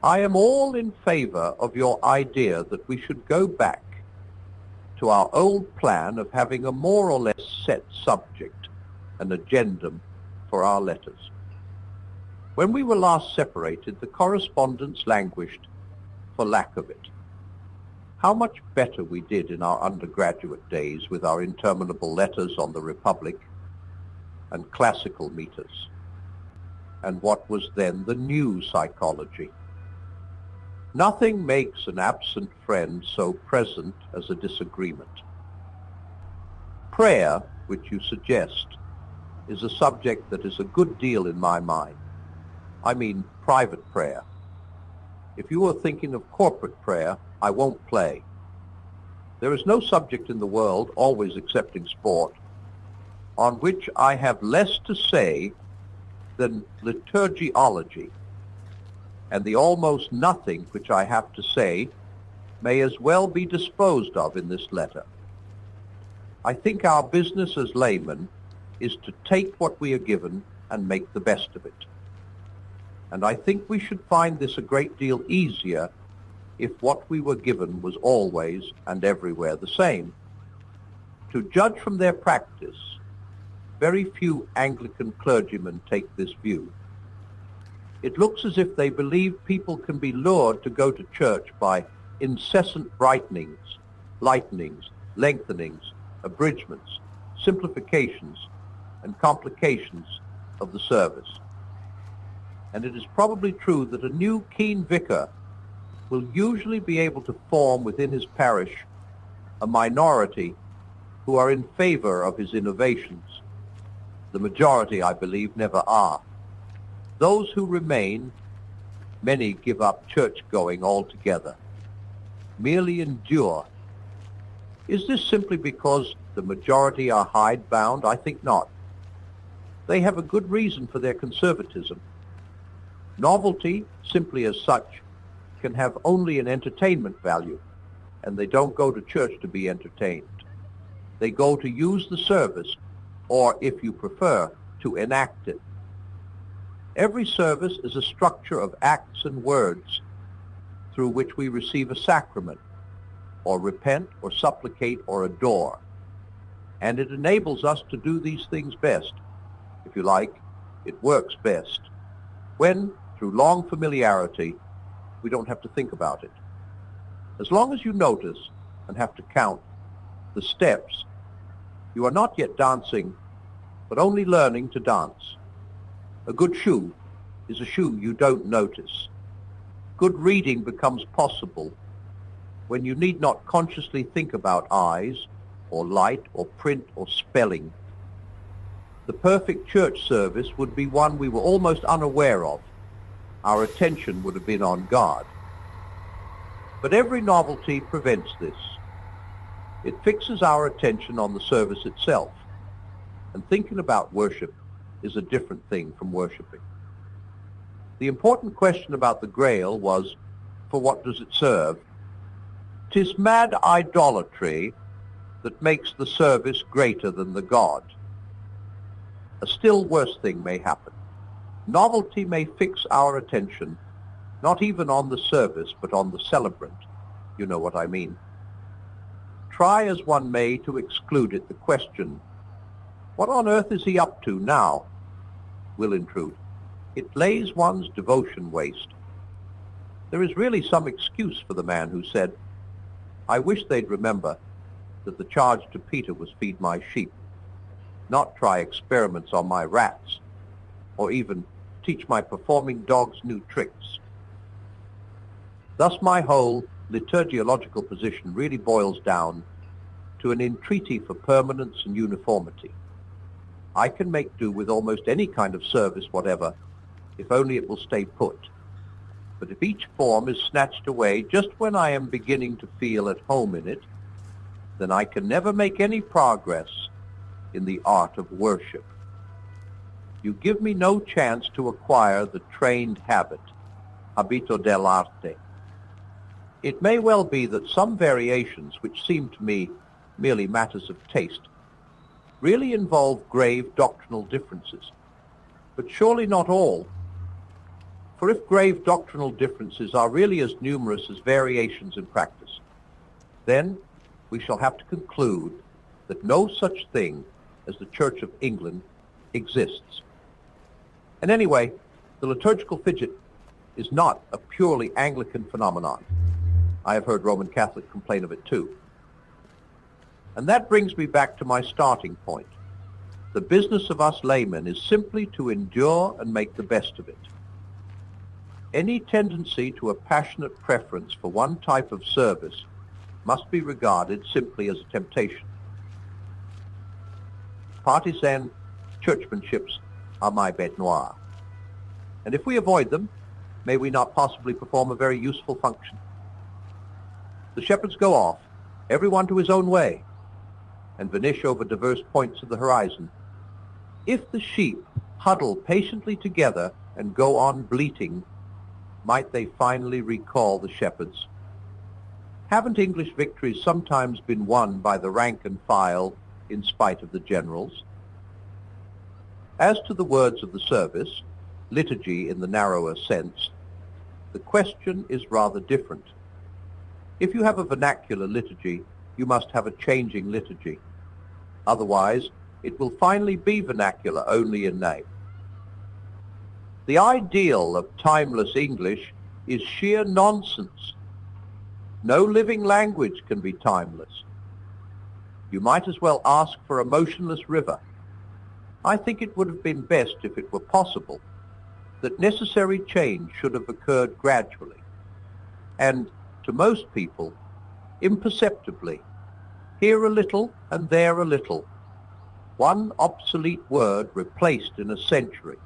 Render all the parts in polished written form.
I am all in favor of your idea that we should go back to our old plan of having a more or less set subject, an agendum for our letters. When we were last separated, the correspondence languished for lack of it. How much better we did in our undergraduate days with our interminable letters on the Republic and classical meters, and what was then the new psychology. Nothing makes an absent friend so present as a disagreement. Prayer, which you suggest, is a subject that is a good deal in my mind. I mean private prayer. If you are thinking of corporate prayer, I won't play. There is no subject in the world, always excepting sport, on which I have less to say than liturgiology, and the almost nothing which I have to say may as well be disposed of in this letter. I think our business as laymen is to take what we are given and make the best of it. And I think we should find this a great deal easier if what we were given was always and everywhere the same. To judge from their practice, very few Anglican clergymen take this view. It looks as if they believe people can be lured to go to church by incessant brightenings, lightenings, lengthenings, abridgments, simplifications, and complications of the service. And it is probably true that a new keen vicar will usually be able to form within his parish a minority who are in favor of his innovations. The majority, I believe, never are. Those who remain, many give up church-going altogether, merely endure. Is this simply because the majority are hidebound? I think not. They have a good reason for their conservatism. Novelty, simply as such, can have only an entertainment value, and they don't go to church to be entertained. They go to use the service, or, if you prefer, to enact it. Every service is a structure of acts and words through which we receive a sacrament, or repent, or supplicate, or adore. And it enables us to do these things best. If you like, it works best when, through long familiarity, we don't have to think about it. As long as you notice and have to count the steps, you are not yet dancing, but only learning to dance. A good shoe is a shoe you don't notice. Good reading becomes possible when you need not consciously think about eyes, or light, or print, or spelling. The perfect church service would be one we were almost unaware of. Our attention would have been on God. But every novelty prevents this. It fixes our attention on the service itself, and thinking about worship is a different thing from worshiping. The important question about the Grail was, for what does it serve? 'Tis mad idolatry that makes the service greater than the God. A still worse thing may happen. Novelty may fix our attention, not even on the service, but on the celebrant. You know what I mean. Try as one may to exclude it, the question, what on earth is he up to now, will intrude. It lays one's devotion waste. There is really some excuse for the man who said, I wish they'd remember that the charge to Peter was feed my sheep, not try experiments on my rats, or even teach my performing dogs new tricks. Thus my whole liturgiological position really boils down to an entreaty for permanence and uniformity. I can make do with almost any kind of service whatever, if only it will stay put. But if each form is snatched away just when I am beginning to feel at home in it, then I can never make any progress in the art of worship. You give me no chance to acquire the trained habit, habito dell'arte. It may well be that some variations, which seem to me merely matters of taste, really involve grave doctrinal differences, but surely not all. For if grave doctrinal differences are really as numerous as variations in practice, then we shall have to conclude that no such thing as the Church of England exists. And anyway, the liturgical fidget is not a purely Anglican phenomenon. I have heard Roman Catholics complain of it too. And that brings me back to my starting point. The business of us laymen is simply to endure and make the best of it. Any tendency to a passionate preference for one type of service must be regarded simply as a temptation. Partisan churchmanships are my bête noire. And if we avoid them, may we not possibly perform a very useful function? The shepherds go off, everyone to his own way, and vanish over diverse points of the horizon. If the sheep huddle patiently together and go on bleating, might they finally recall the shepherds? Haven't English victories sometimes been won by the rank and file in spite of the generals? As to the words of the service, liturgy in the narrower sense, the question is rather different. If you have a vernacular liturgy, you must have a changing liturgy. Otherwise, it will finally be vernacular only in name. The ideal of timeless English is sheer nonsense. No living language can be timeless. You might as well ask for a motionless river. I think it would have been best, if it were possible, that necessary change should have occurred gradually, and, to most people, imperceptibly, here a little and there a little, one obsolete word replaced in a century,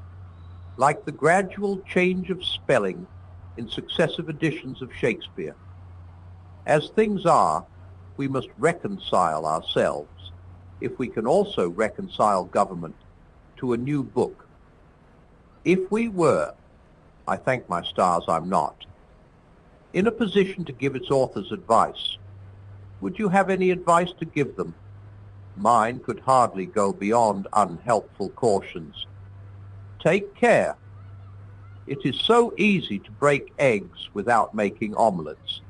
like the gradual change of spelling in successive editions of Shakespeare. As things are, we must reconcile ourselves, if we can also reconcile government, to a new book. If we were, I thank my stars I'm not, in a position to give its authors advice, would you have any advice to give them? Mine could hardly go beyond unhelpful cautions. Take care. It is so easy to break eggs without making omelettes.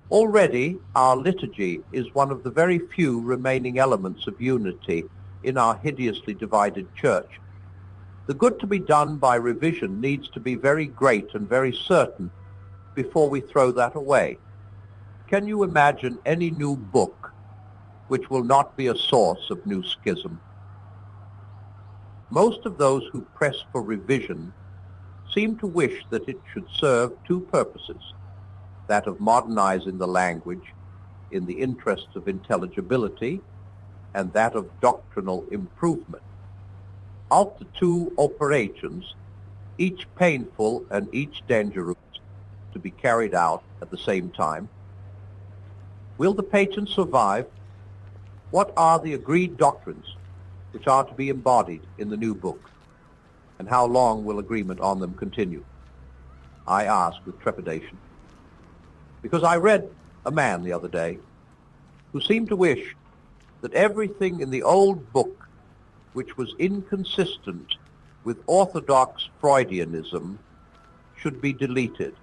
Already, our liturgy is one of the very few remaining elements of unity in our hideously divided church. The good to be done by revision needs to be very great and very certain before we throw that away. Can you imagine any new book which will not be a source of new schism? Most of those who press for revision seem to wish that it should serve two purposes, that of modernizing the language in the interests of intelligibility and that of doctrinal improvement. Of the two operations, each painful and each dangerous to be carried out at the same time. Will the patent survive? What are the agreed doctrines which are to be embodied in the new book? And how long will agreement on them continue? I ask with trepidation, because I read a man the other day who seemed to wish that everything in the old book which was inconsistent with orthodox Freudianism should be deleted.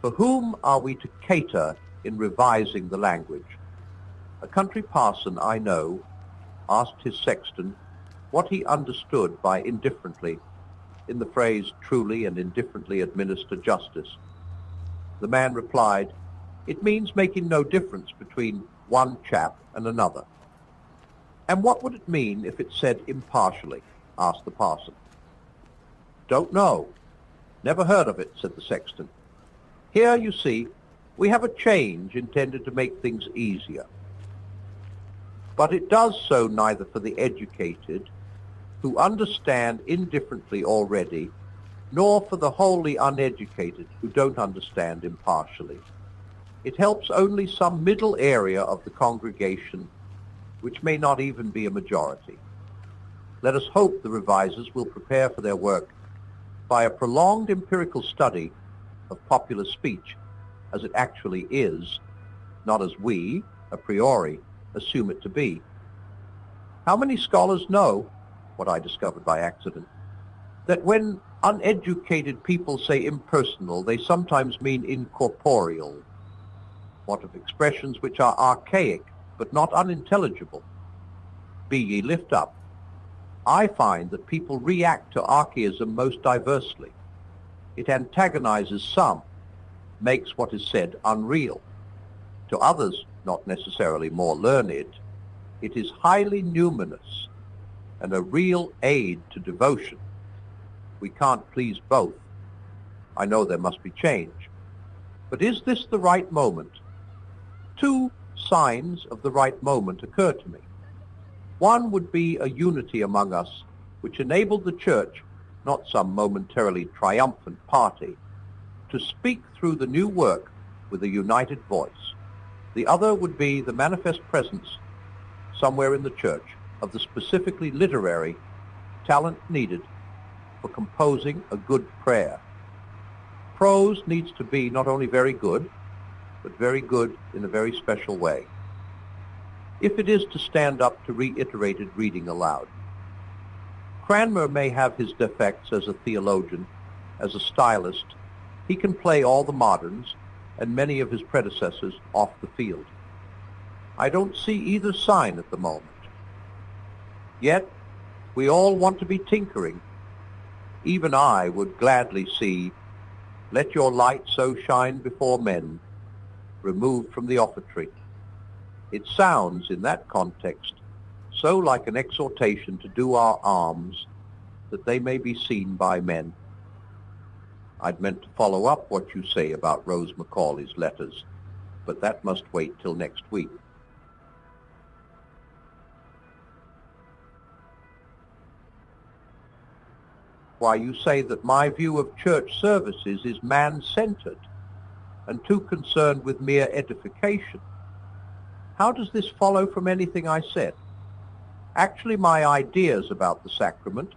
For whom are we to cater in revising the language? A country parson I know asked his sexton what he understood by indifferently in the phrase truly and indifferently administer justice. The man replied, "It means making no difference between one chap and another." "And what would it mean if it said impartially?" asked the parson. "Don't know. Never heard of it," said the sexton. Here, you see, we have a change intended to make things easier. But it does so neither for the educated, who understand indifferently already, nor for the wholly uneducated, who don't understand impartially. It helps only some middle area of the congregation, which may not even be a majority. Let us hope the revisers will prepare for their work by a prolonged empirical study of popular speech as it actually is, not as we, a priori, assume it to be. How many scholars know, what I discovered by accident, that when uneducated people say impersonal, they sometimes mean incorporeal. What of expressions which are archaic, but not unintelligible? Be ye lift up. I find that people react to archaism most diversely. It antagonizes some, makes what is said unreal. To others, not necessarily more learned, it is highly numinous and a real aid to devotion. We can't please both. I know there must be change. But is this the right moment? Two signs of the right moment occur to me. One would be a unity among us which enabled the Church, not some momentarily triumphant party, to speak through the new work with a united voice. The other would be the manifest presence somewhere in the Church of the specifically literary talent needed for composing a good prayer. Prose needs to be not only very good, but very good in a very special way. If it is to stand up to reiterated reading aloud. Cranmer may have his defects as a theologian, as a stylist. He can play all the moderns and many of his predecessors off the field. I don't see either sign at the moment. Yet, we all want to be tinkering. Even I would gladly see, let your light so shine before men, removed from the offertory. It sounds, in that context, so like an exhortation to do our alms, that they may be seen by men. I'd meant to follow up what you say about Rose Macaulay's letters, but that must wait till next week. Why, you say that my view of church services is man-centered and too concerned with mere edification. How does this follow from anything I said? Actually, my ideas about the sacrament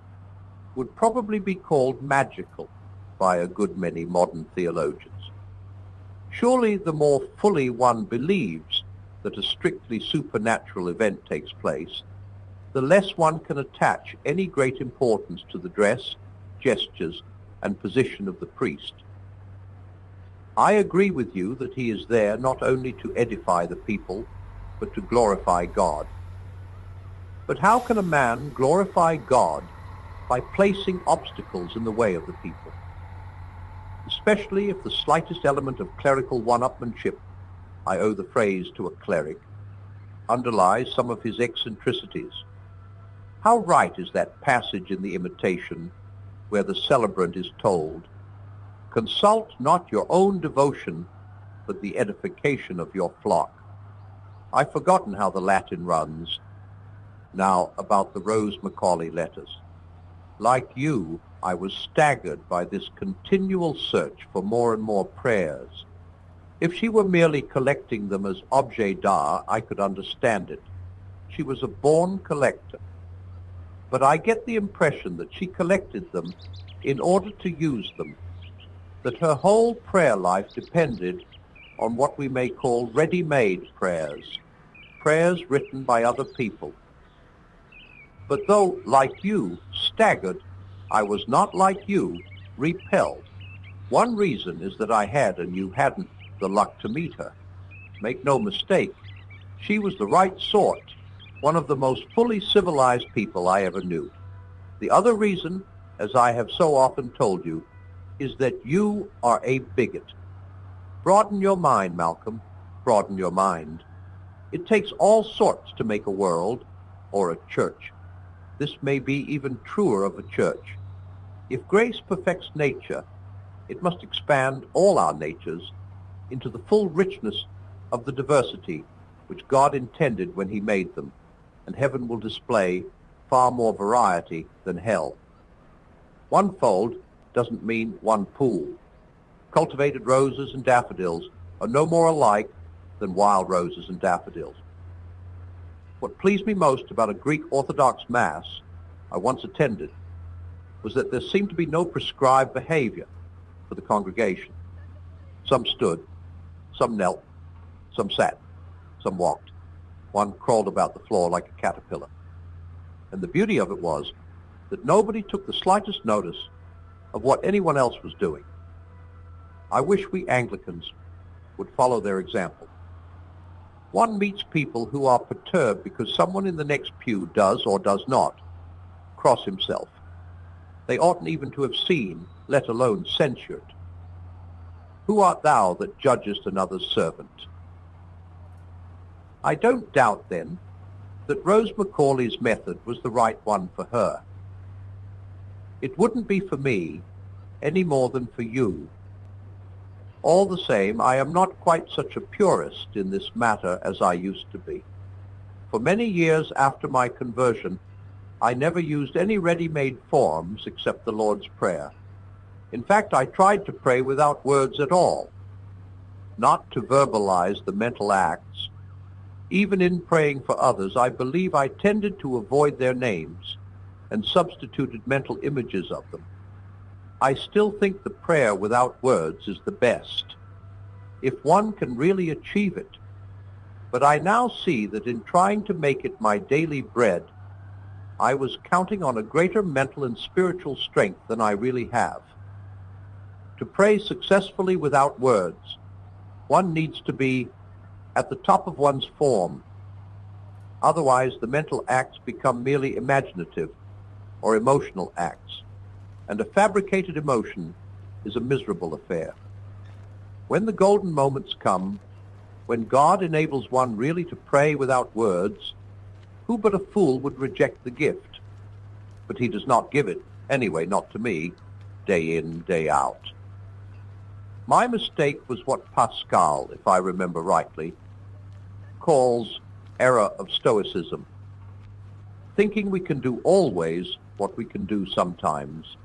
would probably be called magical by a good many modern theologians. Surely the more fully one believes that a strictly supernatural event takes place, the less one can attach any great importance to the dress, gestures, and position of the priest. I agree with you that he is there not only to edify the people, but to glorify God. But how can a man glorify God by placing obstacles in the way of the people? Especially if the slightest element of clerical one-upmanship, I owe the phrase to a cleric, underlies some of his eccentricities. How right is that passage in the Imitation where the celebrant is told, consult not your own devotion, but the edification of your flock. I've forgotten how the Latin runs. Now, about the Rose Macaulay letters. Like you, I was staggered by this continual search for more and more prayers. If she were merely collecting them as objets d'art, I could understand it. She was a born collector. But I get the impression that she collected them in order to use them, that her whole prayer life depended on what we may call ready-made prayers, prayers written by other people. But though, like you, staggered, I was not, like you, repelled. One reason is that I had, and you hadn't, the luck to meet her. Make no mistake, she was the right sort, one of the most fully civilized people I ever knew. The other reason, as I have so often told you, is that you are a bigot. Broaden your mind, Malcolm, broaden your mind. It takes all sorts to make a world, or a church. This may be even truer of a church. If grace perfects nature, it must expand all our natures into the full richness of the diversity which God intended when he made them, and heaven will display far more variety than hell. One fold doesn't mean one pool. Cultivated roses and daffodils are no more alike than wild roses and daffodils. What pleased me most about a Greek Orthodox Mass I once attended was that there seemed to be no prescribed behavior for the congregation. Some stood, some knelt, some sat, some walked. One crawled about the floor like a caterpillar. And the beauty of it was that nobody took the slightest notice of what anyone else was doing. I wish we Anglicans would follow their example. One meets people who are perturbed because someone in the next pew does or does not cross himself. They oughtn't even to have seen, let alone censured. Who art thou that judgest another's servant? I don't doubt, then, that Rose Macaulay's method was the right one for her. It wouldn't be for me any more than for you. All the same, I am not quite such a purist in this matter as I used to be. For many years after my conversion, I never used any ready-made forms except the Lord's Prayer. In fact, I tried to pray without words at all, not to verbalize the mental acts. Even in praying for others, I believe I tended to avoid their names and substituted mental images of them. I still think the prayer without words is the best, if one can really achieve it. But I now see that in trying to make it my daily bread, I was counting on a greater mental and spiritual strength than I really have. To pray successfully without words, one needs to be at the top of one's form. Otherwise, the mental acts become merely imaginative or emotional acts, and a fabricated emotion is a miserable affair. When the golden moments come, when God enables one really to pray without words, who but a fool would reject the gift? But he does not give it, anyway, not to me, day in, day out. My mistake was what Pascal, if I remember rightly, calls error of stoicism, thinking we can do always what we can do sometimes.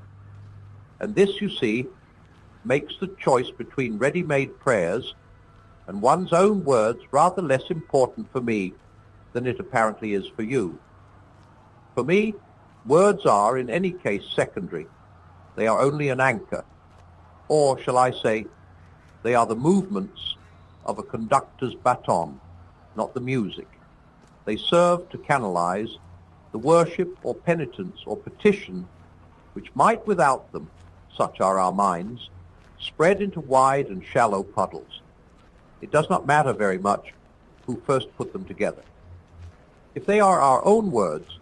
And this, you see, makes the choice between ready-made prayers and one's own words rather less important for me than it apparently is for you. For me, words are, in any case, secondary. They are only an anchor, or, shall I say, they are the movements of a conductor's baton, not the music. They serve to canalize the worship or penitence or petition which might without them, such are our minds, spread into wide and shallow puddles. It does not matter very much who first put them together. If they are our own words,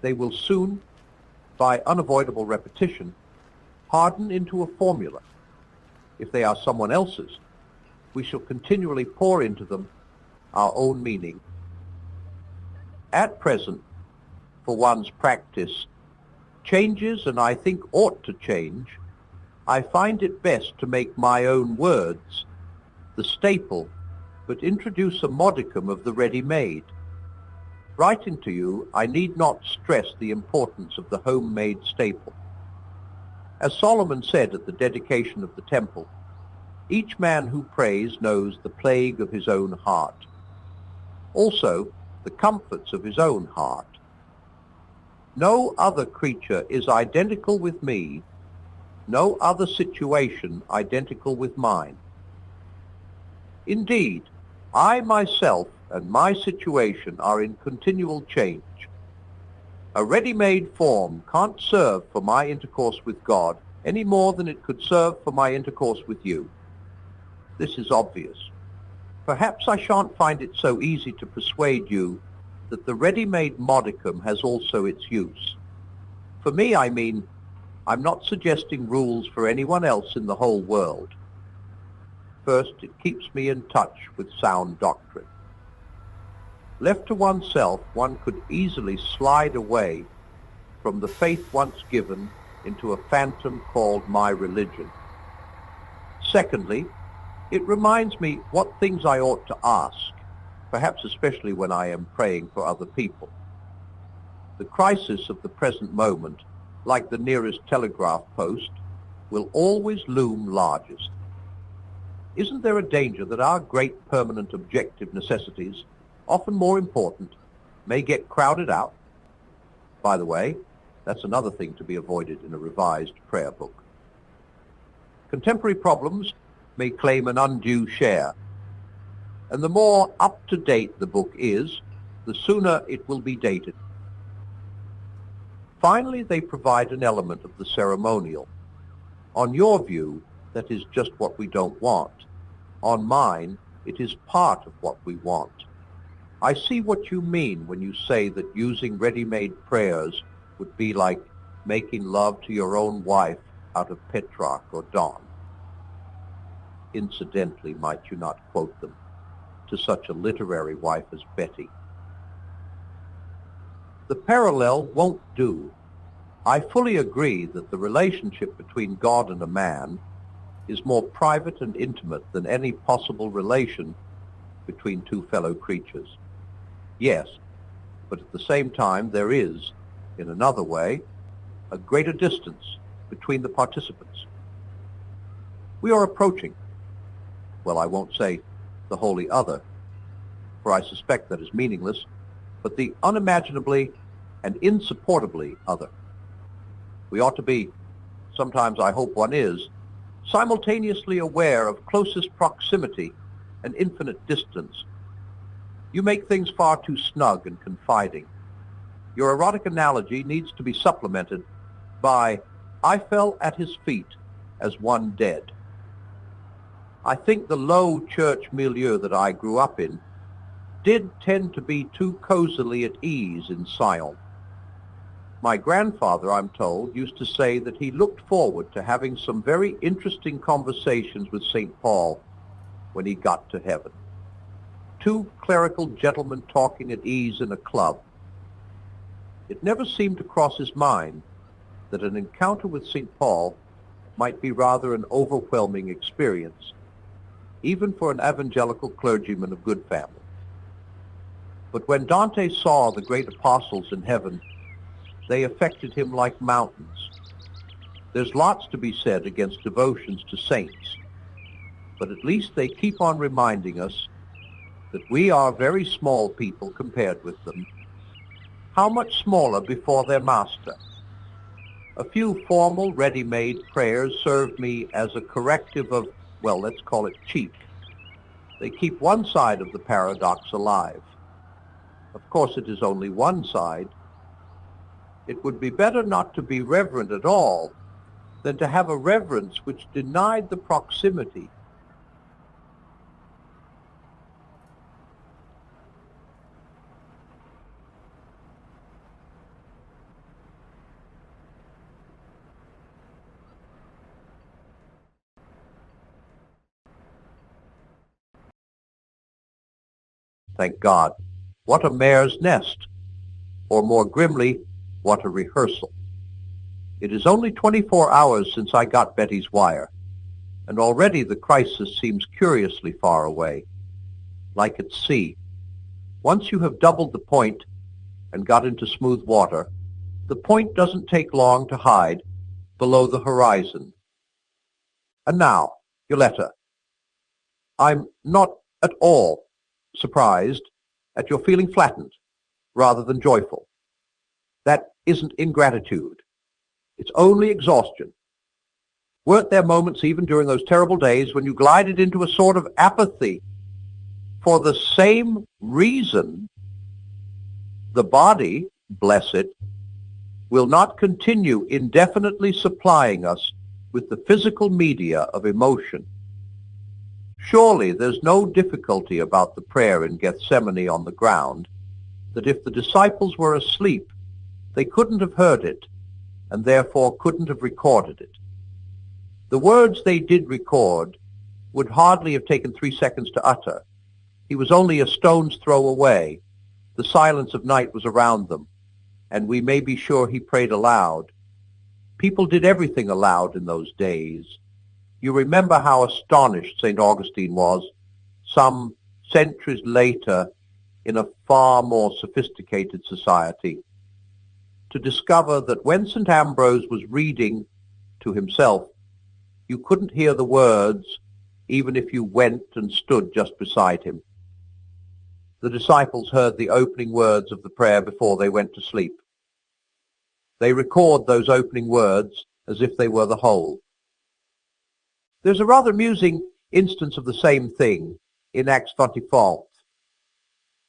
they will soon, by unavoidable repetition, harden into a formula. If they are someone else's, we shall continually pour into them our own meaning. At present, for one's practice changes, and I think ought to change, I find it best to make my own words the staple, but introduce a modicum of the ready-made. Writing to you, I need not stress the importance of the homemade staple. As Solomon said at the dedication of the temple, each man who prays knows the plague of his own heart, also the comforts of his own heart. No other creature is identical with me, no other situation identical with mine. Indeed, I myself and my situation are in continual change. A ready-made form can't serve for my intercourse with God any more than it could serve for my intercourse with you. This is obvious. Perhaps I shan't find it so easy to persuade you that the ready-made modicum has also its use. For me, I mean, I'm not suggesting rules for anyone else in the whole world. First, it keeps me in touch with sound doctrine. Left to oneself, one could easily slide away from the faith once given into a phantom called my religion. Secondly, it reminds me what things I ought to ask, perhaps especially when I am praying for other people. The crisis of the present moment, like the nearest telegraph post, will always loom largest. Isn't there a danger that our great permanent objective necessities, often more important, may get crowded out? By the way, that's another thing to be avoided in a revised prayer book. Contemporary problems may claim an undue share, and the more up-to-date the book is, the sooner it will be dated. Finally, they provide an element of the ceremonial. On your view, that is just what we don't want. On mine, it is part of what we want. I see what you mean when you say that using ready-made prayers would be like making love to your own wife out of Petrarch or Donne. Incidentally, might you not quote them to such a literary wife as Betty? The parallel won't do. I fully agree that the relationship between God and a man is more private and intimate than any possible relation between two fellow creatures. Yes, but at the same time there is, in another way, a greater distance between the participants. We are approaching, well, I won't say the wholly other, for I suspect that is meaningless, but the unimaginably and insupportably other. We ought to be, sometimes I hope one is, simultaneously aware of closest proximity and infinite distance. You make things far too snug and confiding. Your erotic analogy needs to be supplemented by, I fell at his feet as one dead. I think the low church milieu that I grew up in did tend to be too cozily at ease in Sion. My grandfather, I'm told, used to say that he looked forward to having some very interesting conversations with St. Paul when he got to heaven. Two clerical gentlemen talking at ease in a club. It never seemed to cross his mind that an encounter with St. Paul might be rather an overwhelming experience, even for an evangelical clergyman of good family. But when Dante saw the great apostles in heaven, they affected him like mountains. There's lots to be said against devotions to saints, but at least they keep on reminding us that we are very small people compared with them. How much smaller before their master? A few formal, ready-made prayers serve me as a corrective of, well, let's call it cheek. They keep one side of the paradox alive. Of course, it is only one side. It would be better not to be reverent at all than to have a reverence which denied the proximity. Thank God. What a mare's nest! Or more grimly, what a rehearsal. It is only 24 hours since I got Betty's wire, and already the crisis seems curiously far away, like at sea. Once you have doubled the point and got into smooth water, the point doesn't take long to hide below the horizon. And now, Yoletta, I'm not at all surprised at your feeling flattened rather than joyful. That isn't ingratitude. It's only exhaustion. Weren't there moments even during those terrible days when you glided into a sort of apathy for the same reason? The body, bless it, will not continue indefinitely supplying us with the physical media of emotion. Surely there's no difficulty about the prayer in Gethsemane on the ground, that if the disciples were asleep, they couldn't have heard it, and therefore couldn't have recorded it. The words they did record would hardly have taken 3 seconds to utter. He was only a stone's throw away. The silence of night was around them, and we may be sure he prayed aloud. People did everything aloud in those days. You remember how astonished St. Augustine was, some centuries later, in a far more sophisticated society, to discover that when St. Ambrose was reading to himself, you couldn't hear the words even if you went and stood just beside him. The disciples heard the opening words of the prayer before they went to sleep. They record those opening words as if they were the whole. There's a rather amusing instance of the same thing in Acts 24.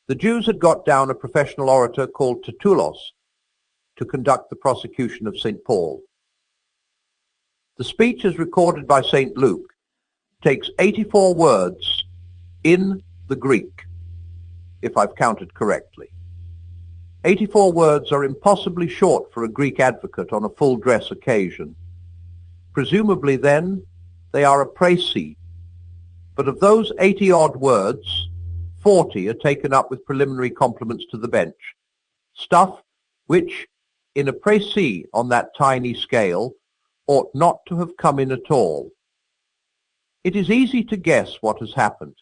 The Jews had got down a professional orator called Tertullus to conduct the prosecution of St. Paul. The speech as recorded by St. Luke takes 84 words in the Greek, if I've counted correctly. 84 words are impossibly short for a Greek advocate on a full dress occasion. Presumably then, they are a précis, but of those 80-odd words, 40 are taken up with preliminary compliments to the bench, stuff which, in a précis on that tiny scale, ought not to have come in at all. It is easy to guess what has happened.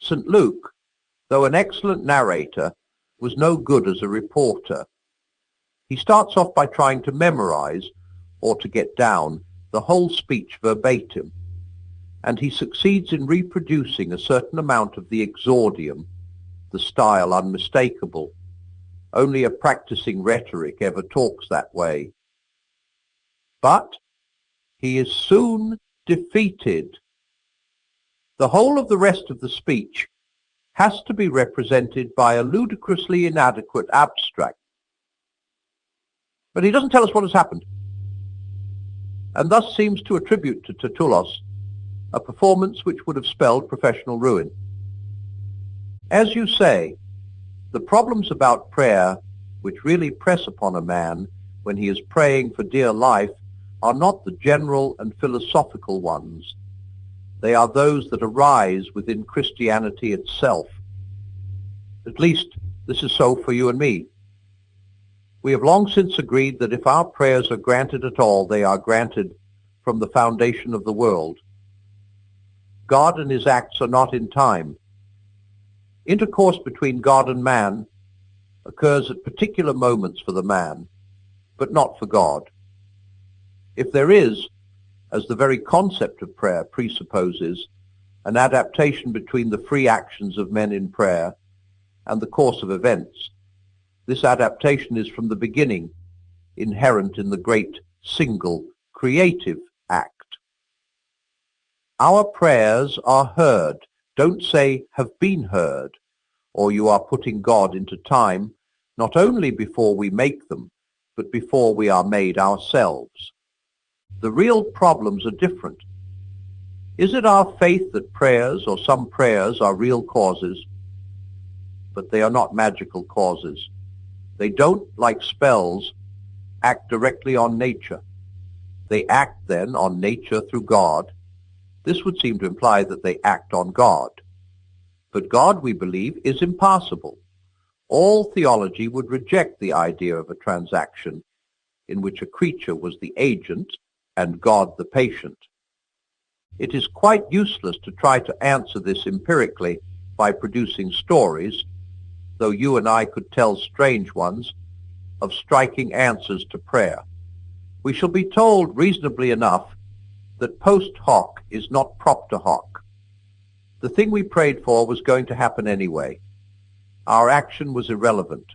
St. Luke, though an excellent narrator, was no good as a reporter. He starts off by trying to memorize, or to get down, the whole speech verbatim, and he succeeds in reproducing a certain amount of the exordium, the style unmistakable. Only a practicing rhetoric ever talks that way. But he is soon defeated. The whole of the rest of the speech has to be represented by a ludicrously inadequate abstract. But he doesn't tell us what has happened, and thus seems to attribute to Tertullus a performance which would have spelled professional ruin. As you say, the problems about prayer which really press upon a man when he is praying for dear life are not the general and philosophical ones. They are those that arise within Christianity itself. At least, this is so for you and me. We have long since agreed that if our prayers are granted at all, they are granted from the foundation of the world. God and his acts are not in time. Intercourse between God and man occurs at particular moments for the man, but not for God. If there is, as the very concept of prayer presupposes, an adaptation between the free actions of men in prayer and the course of events, this adaptation is from the beginning inherent in the great single creative act. Our prayers are heard. Don't say have been heard, or you are putting God into time, not only before we make them, but before we are made ourselves. The real problems are different. Is it our faith that prayers, or some prayers, are real causes? But they are not magical causes. They don't, like spells, act directly on nature. They act then on nature through God. This would seem to imply that they act on God. But God, we believe, is impassible. All theology would reject the idea of a transaction in which a creature was the agent and God the patient. It is quite useless to try to answer this empirically by producing stories, though you and I could tell strange ones, of striking answers to prayer. We shall be told reasonably enough that post hoc is not propter hoc. The thing we prayed for was going to happen anyway. Our action was irrelevant.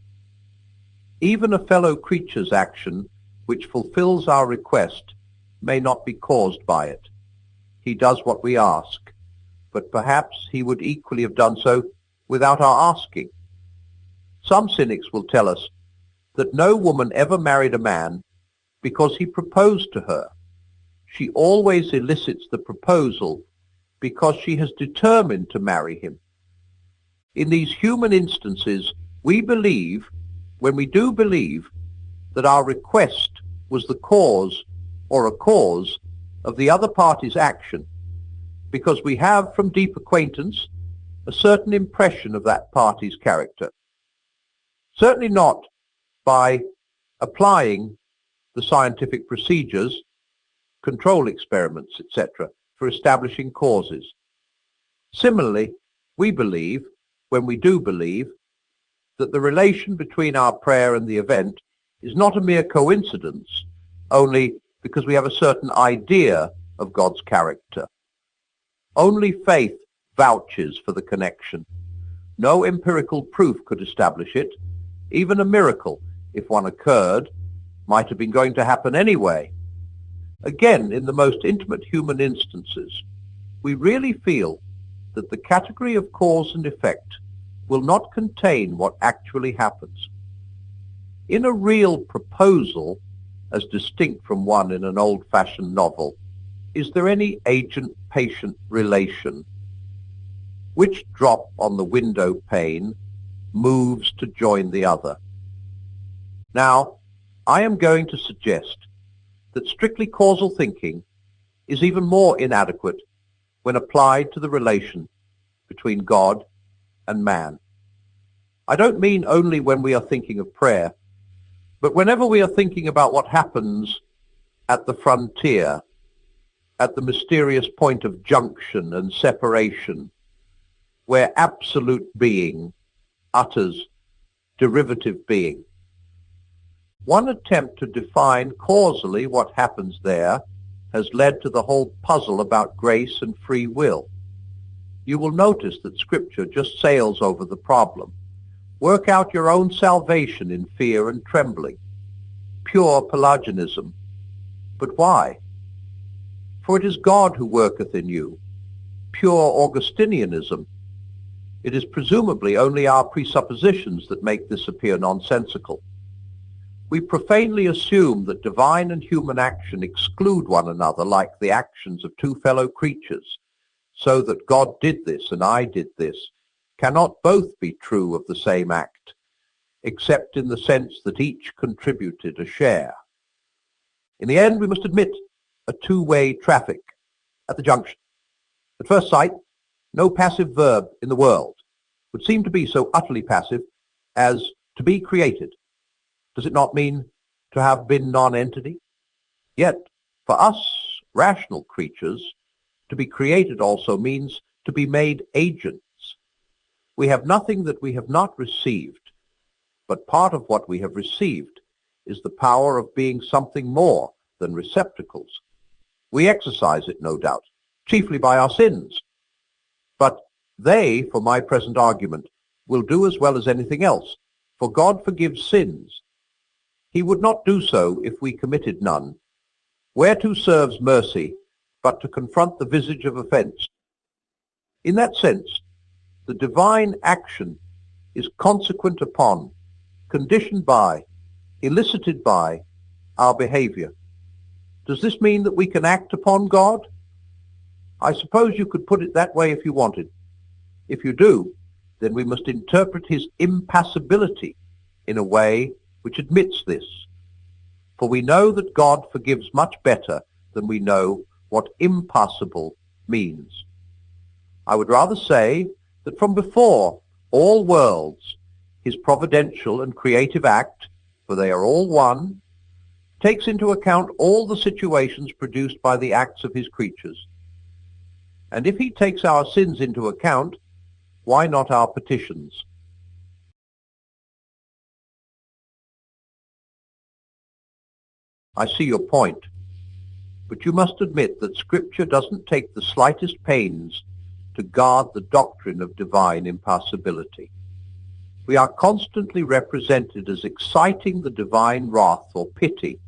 Even a fellow creature's action which fulfills our request may not be caused by it. He does what we ask, but perhaps he would equally have done so without our asking. Some cynics will tell us that no woman ever married a man because he proposed to her. She always elicits the proposal because she has determined to marry him. In these human instances, we believe, when we do believe, that our request was the cause or a cause of the other party's action, because we have, from deep acquaintance, a certain impression of that party's character. Certainly not by applying the scientific procedures, control experiments, etc., for establishing causes. Similarly, we believe, when we do believe, that the relation between our prayer and the event is not a mere coincidence, only because we have a certain idea of God's character. Only faith vouches for the connection. No empirical proof could establish it. Even a miracle, if one occurred, might have been going to happen anyway. Again, in the most intimate human instances, we really feel that the category of cause and effect will not contain what actually happens. In a real proposal, as distinct from one in an old-fashioned novel? Is there any agent-patient relation? Which drop on the window pane moves to join the other? Now, I am going to suggest that strictly causal thinking is even more inadequate when applied to the relation between God and man. I don't mean only when we are thinking of prayer, but whenever we are thinking about what happens at the frontier, at the mysterious point of junction and separation, where absolute being utters derivative being. One attempt to define causally what happens there has led to the whole puzzle about grace and free will. You will notice that Scripture just sails over the problem. Work out your own salvation in fear and trembling. Pure Pelagianism. But why? For it is God who worketh in you. Pure Augustinianism. It is presumably only our presuppositions that make this appear nonsensical. We profanely assume that divine and human action exclude one another like the actions of two fellow creatures, so that God did this and I did this cannot both be true of the same act, except in the sense that each contributed a share. In the end, we must admit a two-way traffic at the junction. At first sight, no passive verb in the world would seem to be so utterly passive as to be created. Does it not mean to have been non-entity? Yet, for us rational creatures, to be created also means to be made agents. We have nothing that we have not received, but part of what we have received is the power of being something more than receptacles. We exercise it, no doubt, chiefly by our sins. But they, for my present argument, will do as well as anything else, for God forgives sins. He would not do so if we committed none. Whereto serves mercy but to confront the visage of offence? In that sense, the divine action is consequent upon, conditioned by, elicited by our behavior. Does this mean that we can act upon God? I suppose you could put it that way if you wanted. If you do, then we must interpret his impassibility in a way which admits this. For we know that God forgives much better than we know what impassible means. I would rather say that from before all worlds, his providential and creative act, for they are all one, takes into account all the situations produced by the acts of his creatures. And if he takes our sins into account, why not our petitions? I see your point, but you must admit that Scripture doesn't take the slightest pains to guard the doctrine of divine impassibility. We are constantly represented as exciting the divine wrath or pity,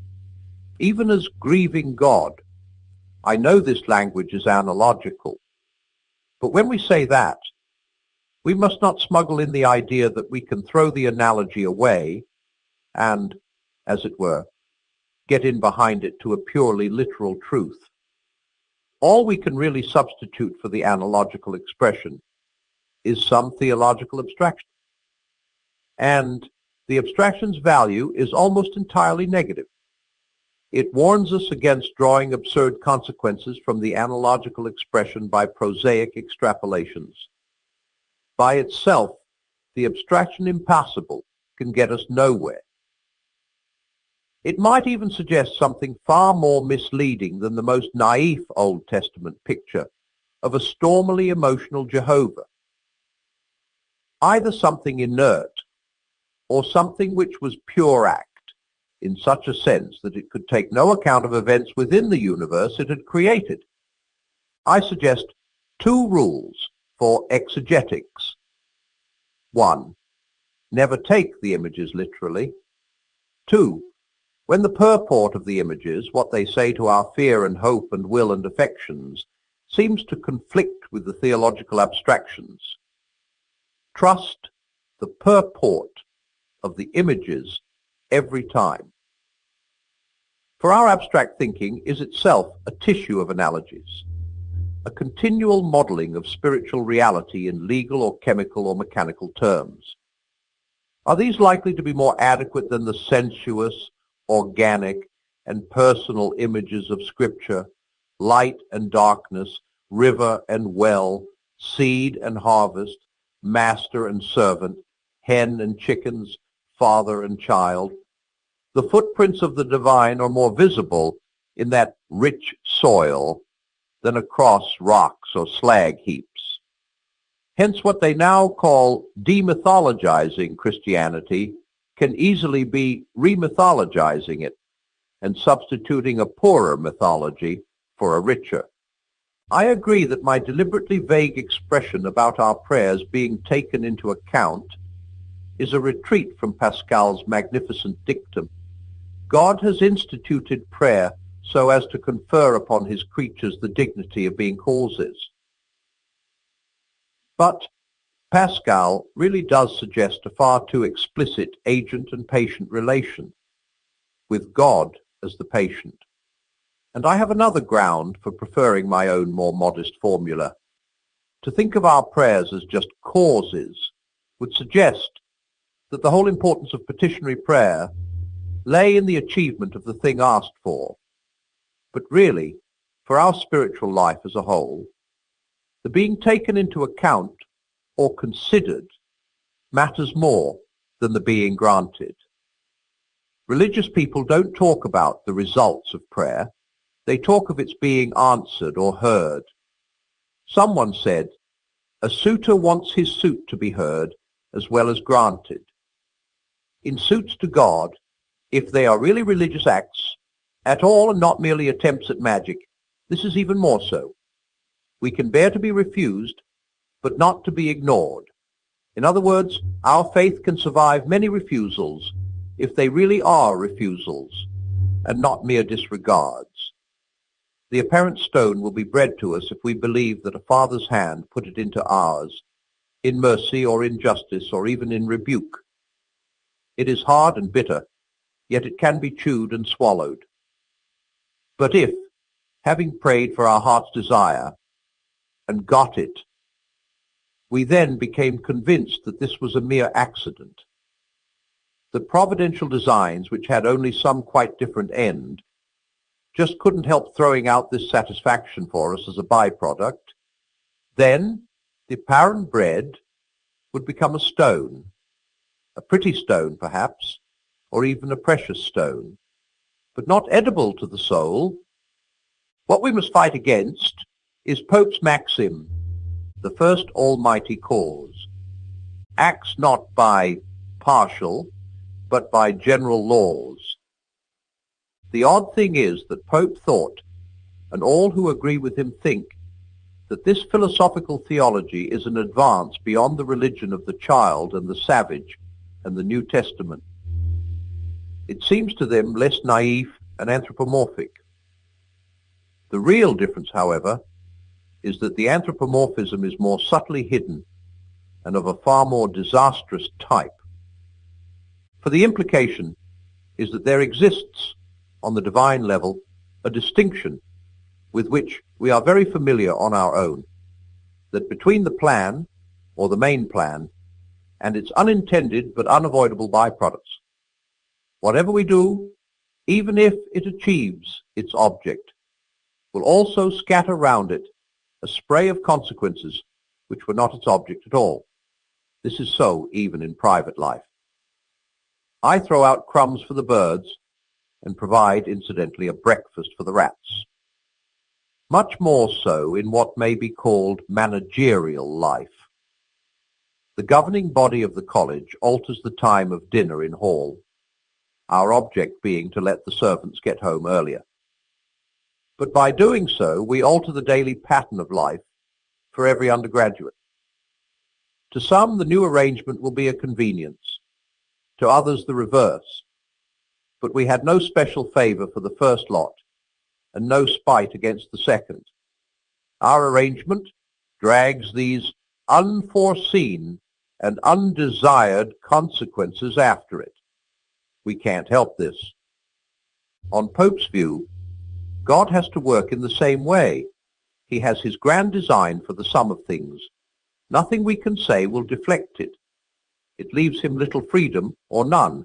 even as grieving God. I know this language is analogical, but when we say that, we must not smuggle in the idea that we can throw the analogy away and, as it were, get in behind it to a purely literal truth. All we can really substitute for the analogical expression is some theological abstraction. And the abstraction's value is almost entirely negative. It warns us against drawing absurd consequences from the analogical expression by prosaic extrapolations. By itself, the abstraction impassible can get us nowhere. It might even suggest something far more misleading than the most naif Old Testament picture of a stormily emotional Jehovah. Either something inert or something which was pure act, in such a sense that it could take no account of events within the universe it had created. I suggest two rules for exegetics. 1. Never take the images literally. 2. When the purport of the images, what they say to our fear and hope and will and affections, seems to conflict with the theological abstractions, trust the purport of the images every time. For our abstract thinking is itself a tissue of analogies, a continual modeling of spiritual reality in legal or chemical or mechanical terms. Are these likely to be more adequate than the sensuous, organic, and personal images of Scripture, light and darkness, river and well, seed and harvest, master and servant, hen and chickens, father and child? The footprints of the divine are more visible in that rich soil than across rocks or slag heaps. Hence what they now call demythologizing Christianity can easily be remythologizing it and substituting a poorer mythology for a richer. I agree that my deliberately vague expression about our prayers being taken into account is a retreat from Pascal's magnificent dictum. God has instituted prayer so as to confer upon his creatures the dignity of being causes. But Pascal really does suggest a far too explicit agent and patient relation, with God as the patient. And I have another ground for preferring my own more modest formula. To think of our prayers as just causes would suggest that the whole importance of petitionary prayer lay in the achievement of the thing asked for. But really, for our spiritual life as a whole, the being taken into account or considered matters more than the being granted. Religious people don't talk about the results of prayer. They talk of its being answered or heard. Someone said, "A suitor wants his suit to be heard as well as granted." In suits to God, if they are really religious acts at all and not merely attempts at magic, this is even more so. We can bear to be refused, but not to be ignored. In other words, our faith can survive many refusals if they really are refusals and not mere disregards. The apparent stone will be bread to us if we believe that a Father's hand put it into ours, in mercy or in justice or even in rebuke. It is hard and bitter, yet it can be chewed and swallowed. But if, having prayed for our heart's desire and got it, we then became convinced that this was a mere accident, that providential designs which had only some quite different end just couldn't help throwing out this satisfaction for us as a byproduct, then the apparent bread would become a stone, a pretty stone perhaps, or even a precious stone, but not edible to the soul. What we must fight against is Pope's maxim, the first almighty cause, acts not by partial, but by general laws. The odd thing is that Pope thought, and all who agree with him think, that this philosophical theology is an advance beyond the religion of the child and the savage and the New Testament. It seems to them less naive and anthropomorphic. The real difference, however, is that the anthropomorphism is more subtly hidden and of a far more disastrous type. For the implication is that there exists, on the divine level, a distinction with which we are very familiar on our own, that between the plan, or the main plan, and its unintended but unavoidable byproducts, whatever we do, even if it achieves its object, will also scatter round it a spray of consequences which were not its object at all. This is so even in private life. I throw out crumbs for the birds and provide, incidentally, a breakfast for the rats. Much more so in what may be called managerial life. The governing body of the college alters the time of dinner in hall, our object being to let the servants get home earlier. But by doing so, we alter the daily pattern of life for every undergraduate. To some, the new arrangement will be a convenience, to others the reverse. But we had no special favor for the first lot, and no spite against the second. Our arrangement drags these unforeseen and undesired consequences after it. We can't help this. On Pope's view, God has to work in the same way. He has his grand design for the sum of things. Nothing we can say will deflect it. It leaves him little freedom, or none,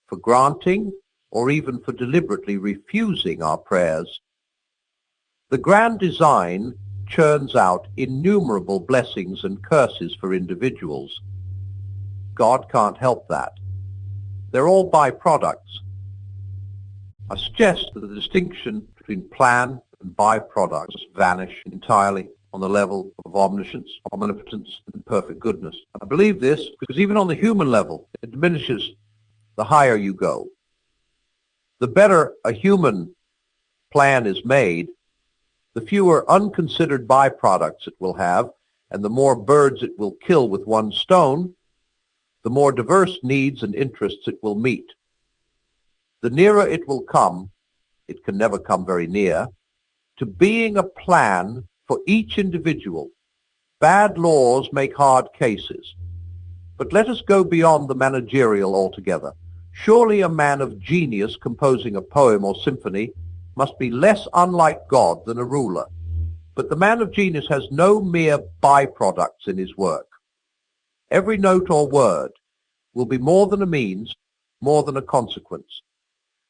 for granting or even for deliberately refusing our prayers. The grand design churns out innumerable blessings and curses for individuals. God can't help that. They're all byproducts. I suggest that the distinction between plan and byproducts vanish entirely on the level of omniscience, omnipotence, and perfect goodness. I believe this because even on the human level, it diminishes the higher you go. The better a human plan is made, the fewer unconsidered byproducts it will have, and the more birds it will kill with one stone, the more diverse needs and interests it will meet. The nearer it will come, it can never come very near, to being a plan for each individual. Bad laws make hard cases. But let us go beyond the managerial altogether. Surely a man of genius composing a poem or symphony must be less unlike God than a ruler. But the man of genius has no mere byproducts in his work. Every note or word will be more than a means, more than a consequence.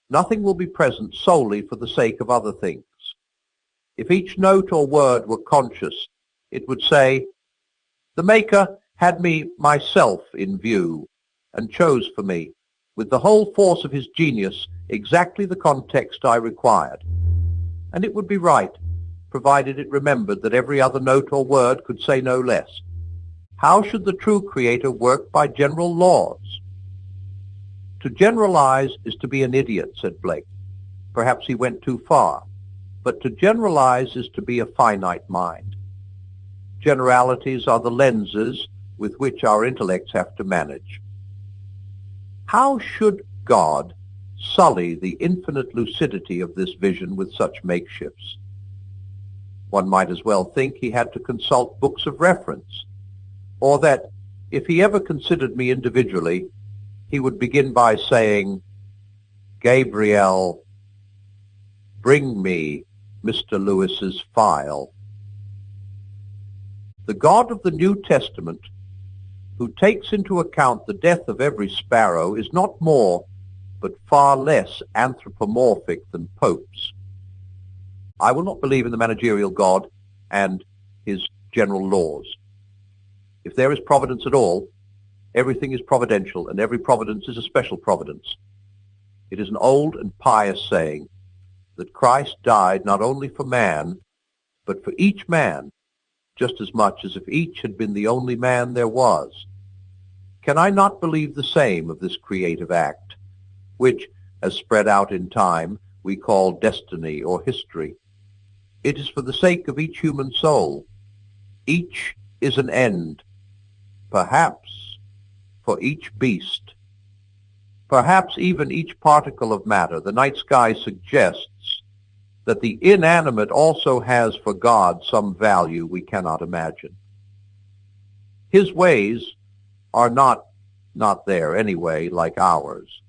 Nothing will be present solely for the sake of other things. If each note or word were conscious, it would say, "The Maker had me myself in view and chose for me, with the whole force of his genius, exactly the context I required." And it would be right, provided it remembered that every other note or word could say no less. How should the true Creator work by general laws? To generalize is to be an idiot, said Blake. Perhaps he went too far. But to generalize is to be a finite mind. Generalities are the lenses with which our intellects have to manage. How should God sully the infinite lucidity of this vision with such makeshifts? One might as well think he had to consult books of reference, or that if he ever considered me individually, he would begin by saying, "Gabriel, bring me Mr. Lewis's file." The God of the New Testament, who takes into account the death of every sparrow, is not more, but far less anthropomorphic than Pope's. I will not believe in the managerial God and his general laws. If there is providence at all, everything is providential, and every providence is a special providence. It is an old and pious saying that Christ died not only for man, but for each man, just as much as if each had been the only man there was. Can I not believe the same of this creative act, which, as spread out in time, we call destiny or history? It is for the sake of each human soul. Each is an end, perhaps for each beast, perhaps even each particle of matter. The night sky suggests that the inanimate also has for God some value we cannot imagine. His ways are not there anyway, like ours.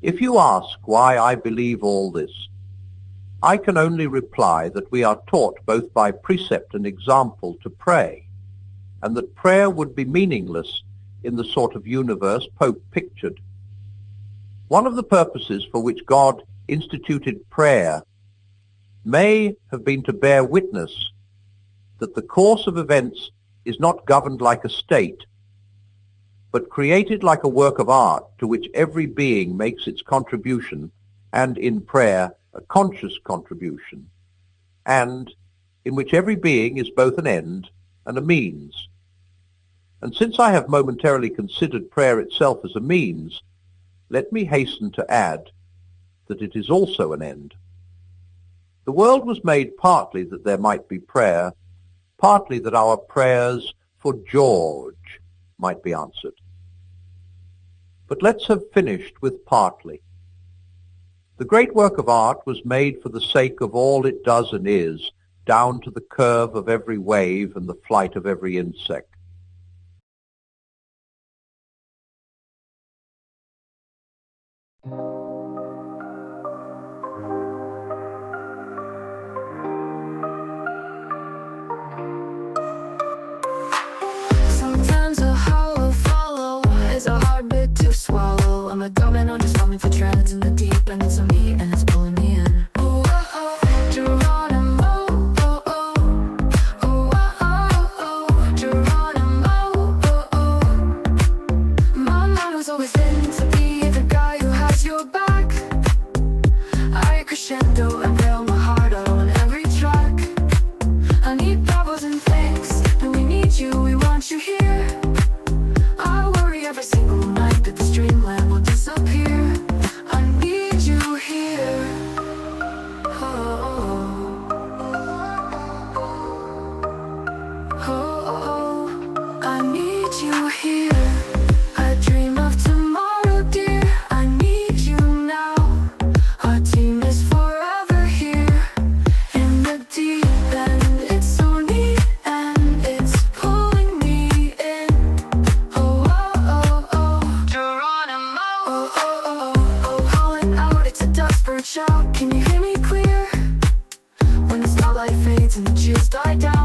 If you ask why I believe all this, I can only reply that we are taught both by precept and example to pray, and that prayer would be meaningless in the sort of universe Pope pictured. One of the purposes for which God instituted prayer may have been to bear witness that the course of events is not governed like a state, but created like a work of art to which every being makes its contribution, and in prayer a conscious contribution, and in which every being is both an end and a means. And since I have momentarily considered prayer itself as a means, let me hasten to add that it is also an end. The world was made partly that there might be prayer, partly that our prayers for George might be answered. But let's have finished with partly. The great work of art was made for the sake of all it does and is, down to the curve of every wave and the flight of every insect. for treads in the deep, and it's on me and it's pulling me in. Oh, oh, oh, Geronimo, oh, oh. Oh, oh, oh, oh, Geronimo, oh, oh. My motto's always been to be the guy who has your back. I crescendo and bail my heart out on every track. I need bubbles and things, and we need you, we want you here. I worry every single night that this dreamland will disappear. I need you here. Oh, oh, oh, I need you here. I dream of tomorrow, dear. I need you now. Our team is forever here in the deep end. It's so neat and it's pulling me in. Oh, oh, oh, oh, Geronimo. Oh, oh, oh, oh, calling out, it's a desperate shout. Can you hear me clear? When the starlight fades and the cheers die down,